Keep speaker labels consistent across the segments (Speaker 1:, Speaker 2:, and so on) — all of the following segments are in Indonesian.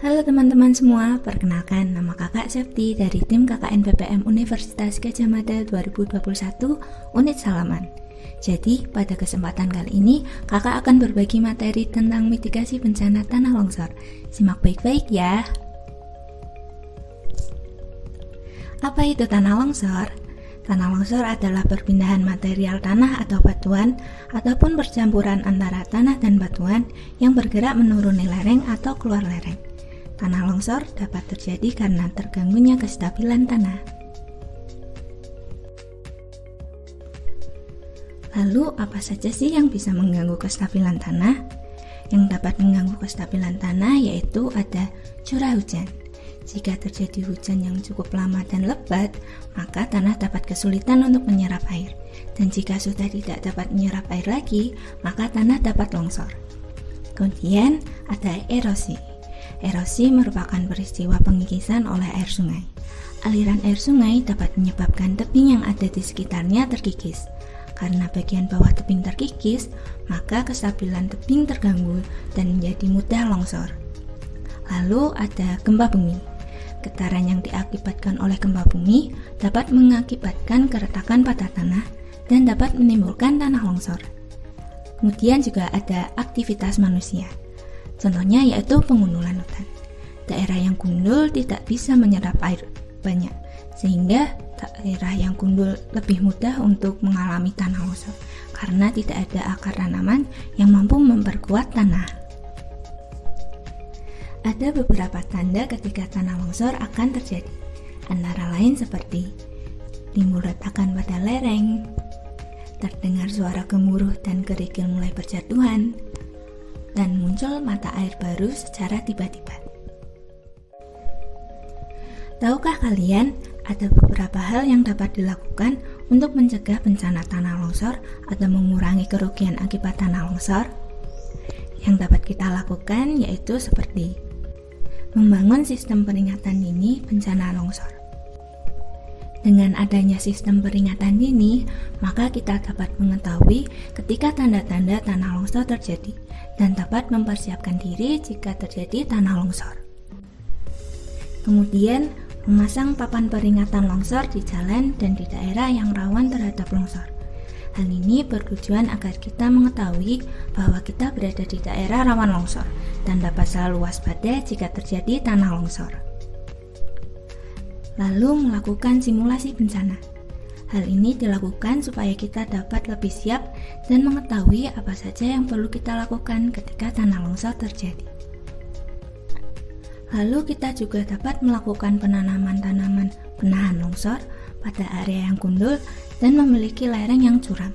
Speaker 1: Halo teman-teman semua, perkenalkan nama kakak Septi dari tim KKN PPM Universitas Gadjah Mada 2021 Unit Salaman. Jadi pada kesempatan kali ini kakak akan berbagi materi tentang mitigasi bencana tanah longsor. Simak baik-baik ya. Apa itu tanah longsor? Tanah longsor adalah perpindahan material tanah atau batuan ataupun percampuran antara tanah dan batuan yang bergerak menuruni lereng atau keluar lereng. Tanah longsor dapat terjadi karena terganggunya kestabilan tanah. Lalu apa saja sih yang bisa mengganggu kestabilan tanah? Yang dapat mengganggu kestabilan tanah yaitu ada curah hujan. Jika terjadi hujan yang cukup lama dan lebat, maka tanah dapat kesulitan untuk menyerap air. Dan jika sudah tidak dapat menyerap air lagi, maka tanah dapat longsor. Kemudian ada erosi. Erosi merupakan peristiwa pengikisan oleh air sungai. Aliran air sungai dapat menyebabkan tebing yang ada di sekitarnya terkikis. Karena bagian bawah tebing terkikis, maka kestabilan tebing terganggu dan menjadi mudah longsor. Lalu ada gempa bumi. Getaran yang diakibatkan oleh gempa bumi dapat mengakibatkan keretakan pada tanah dan dapat menimbulkan tanah longsor. Kemudian juga ada aktivitas manusia. Contohnya yaitu pengundulan hutan. Daerah yang gundul tidak bisa menyerap air banyak, sehingga daerah yang gundul lebih mudah untuk mengalami tanah longsor karena tidak ada akar tanaman yang mampu memperkuat tanah. Ada beberapa tanda ketika tanah longsor akan terjadi, antara lain seperti timbul retakan pada lereng, terdengar suara gemuruh dan kerikil mulai berjatuhan, dan muncul mata air baru secara tiba-tiba. Tahukah kalian ada beberapa hal yang dapat dilakukan untuk mencegah bencana tanah longsor atau mengurangi kerugian akibat tanah longsor? Yang dapat kita lakukan yaitu seperti membangun sistem peringatan dini bencana longsor. Dengan adanya sistem peringatan dini, maka kita dapat mengetahui ketika tanda-tanda tanah longsor terjadi dan dapat mempersiapkan diri jika terjadi tanah longsor. Kemudian, memasang papan peringatan longsor di jalan dan di daerah yang rawan terhadap longsor. Hal ini bertujuan agar kita mengetahui bahwa kita berada di daerah rawan longsor dan dapat selalu waspada jika terjadi tanah longsor. Lalu melakukan simulasi bencana. Hal ini dilakukan supaya kita dapat lebih siap dan mengetahui apa saja yang perlu kita lakukan ketika tanah longsor terjadi. Lalu kita juga dapat melakukan penanaman tanaman penahan longsor pada area yang gundul dan memiliki lereng yang curam.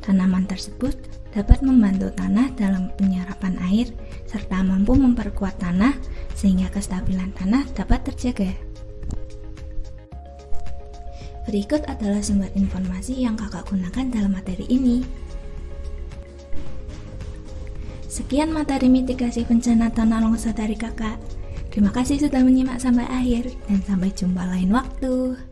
Speaker 1: Tanaman tersebut dapat membantu tanah dalam penyerapan air serta mampu memperkuat tanah sehingga kestabilan tanah dapat terjaga. Berikut adalah sumber informasi yang kakak gunakan dalam materi ini. Sekian materi mitigasi bencana tanah longsor dari kakak. Terima kasih sudah menyimak sampai akhir dan sampai jumpa lain waktu.